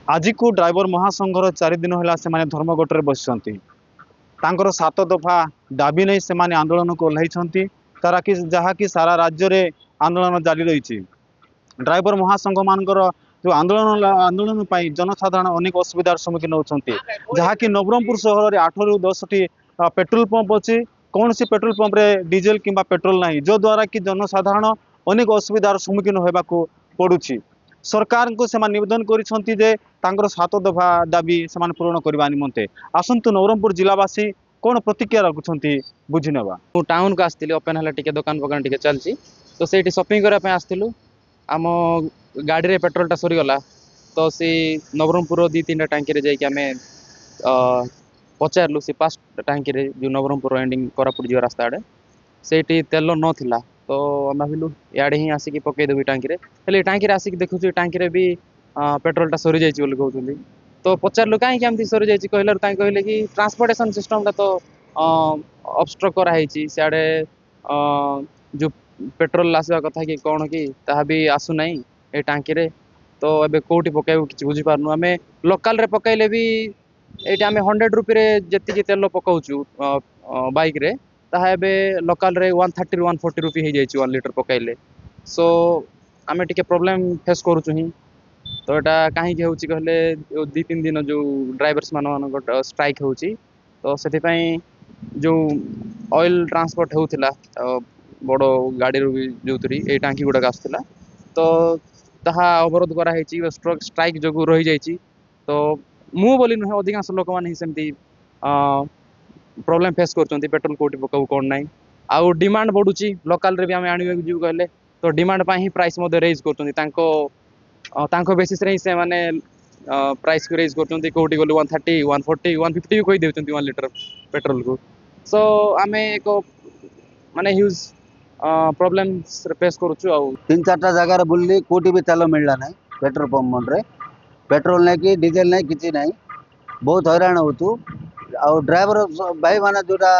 आज को ड्राइवर महासंघर 4 दिन है से धर्मघटर बसुँच तांकर 7 दफा दाबी नहीं से आंदोलन को ओह्लैंट तारा कि जहाँकि सारा राज्य में आंदोलन जारी रही। ड्राइवर महासंघ मानकर जो आंदोलन जनसाधारण अनेक असुविधार सम्मुखीन होती जहाँकि नवरंगपुर सहर में 8 ରୁ 10 टी पेट्रोल पंप अच्छी कौन सी पेट्रोल पंप रे डीजेल किंबा पेट्रोल नहीं जो द्वारा कि जनसाधारण अनेक असुविधार सम्मुखीन होगा पड़ुछि। सरकार को से निवेदन करिसेंति जे तांकर 7 दफा दाबी से पूरण करने निमंते आसंतु नवरंगपुर जिलावासी कौन प्रतिक्रिया रखुंट बुझीनेबा। टाउन को आसती ओपेन है टिके दुकान फकान टिके चलती तो से सपिंग करने आसलु आम गाड़ी रे पेट्रोल टा सरीगला तो सी नवरंगपुर 2-3 टांकी जामें पचारू से 5 टांकी जो नवरंगपुर एंडिंग कोरापुट जीवा रास्ता आड़े से तेल नाला तो आम भाविलु इे ही आसिक पकईदेवी टांकी हेल्ले टांकी आसिक देखु टांकी भी पेट्रोल टा सरी जाइए कहते तो पचारू कहीं सरी जाइए कहले कि ट्रांसपोर्टेशन सिस्टम तो ऑब्स्ट्रक्ट कराई सियाड़े जो पेट्रोल आसवा कथा कि कौन कि ताहा भी आसुना ये टांकी रे तो एबे कोठी पकाइबो किछि बुझी पारनु आमे लोकल रे पकाइले भी एटी आमे 100 रुपये रे जति तेल पकाउछु बाइक रे ताहा एबे लोकल रे 130 ରୁ 140 रुपये हो जाइछि 1 लीटर पकाइले सो आमे टिके प्रॉब्लम फेस करूछु ही तो एटा काहे कि होछि कहले 2-3 दिन जो ड्राइवर्स मान स्ट्राइक होछि तो सेति पई जो ऑयल ट्रांसपोर्ट होउथिला बड़ गाड़ी जो ये टांकी गुड़ाक आसला तो ताहा अवरोध कराई स्ट्राइक जो रही जाइए तो मु बोली नुहे अधिकांश लोक मैंने सेमती प्रॉब्लम फेस कर पेट्रोल कोटी पकाऊ कौन ना आउ डिमांड बढ़ुची लोकल रे भी आम आने जो कहले तो डिमांड ही प्राइस रेज कर बेसिस रे से माने प्राइस को रेज कर कौटी गलु 130 140 150 भी कही देउछंती 1 लीटर पेट्रोल को सो आमे एक माने ह्यूज प्रॉब्लम फेस करूछु। 3-4 जगह बुल्ली कोटी भी तेल मिलला ना पेट्रोल पंप रे पेट्रोल नहीं कि डीजेल नहीं किसी नहीं बहुत हैरान होतु आ ड्राइवर भाई माने जोटा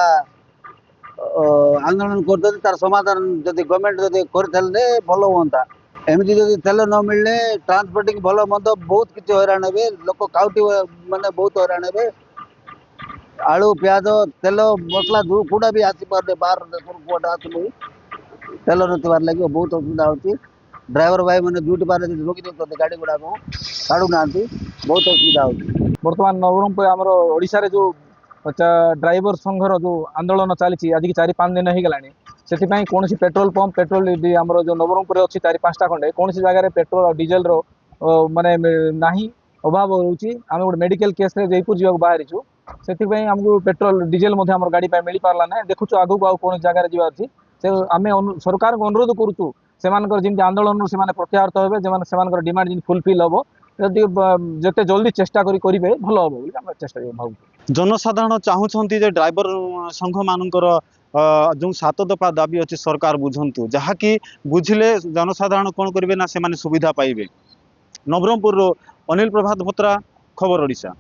आंदोलन करते तार समाधान जदि गवर्नमेंट जदि करथले भलो होता एमती जदि तेल न मिलले ट्रांसपोर्टिंग भलो मंद बहुत किछि हैरान हेबे लोक काउटी माने बहुत हैरान हेबे आलू प्याज तेल मसला कूड़ा भी आसी पारे बाहर देश आसलु तेल नथिबार लगे बहुत असुविधा होती ड्राइवर भाई मैंने ड्यूटी बार रोकी दे गाड़ी गुड़ा को काढ़ू ना बहुत असुविधा होती। बर्तमान नवरंगपुर आमर ओडिशा रे जो ड्राइवर संघर जो आंदोलन चली आज की 4-5 दिन हो गलानी से कौन पेट्रोल पंप पेट्रोल आमर जो नवरंगपुर अच्छी 4-5टा खंडे कौन जगह पेट्रोल डीजेल रो माने नाही अभाव रोचे आम गोटे मेडिकल केस रे जयपुर जावाक बाहरीचु से आमको पेट्रोल डीजेल आम गाड़ी मिल पारला ना देखु आगू आउ कौन जगह जी अच्छी से आम सरकार को अनुरोध करुचु से जमी आंदोलन से प्रत्याहृत हे डिमांड जी फुलफिल हम जदि जिते जल्दी चेष्टा करेंगे भल हम चेष्टा भाव जनसाधारण चाहूँगी जे ड्राइवर संघ मानकर जो 7 दफा दाबी अच्छी सरकार बुझंतु जहाँकि बुझिले जनसाधारण कौन करेंगे ना से सुविधा पाइबे। नवरंगपुर अनिल प्रभात भोत्रा खबर ओडिशा।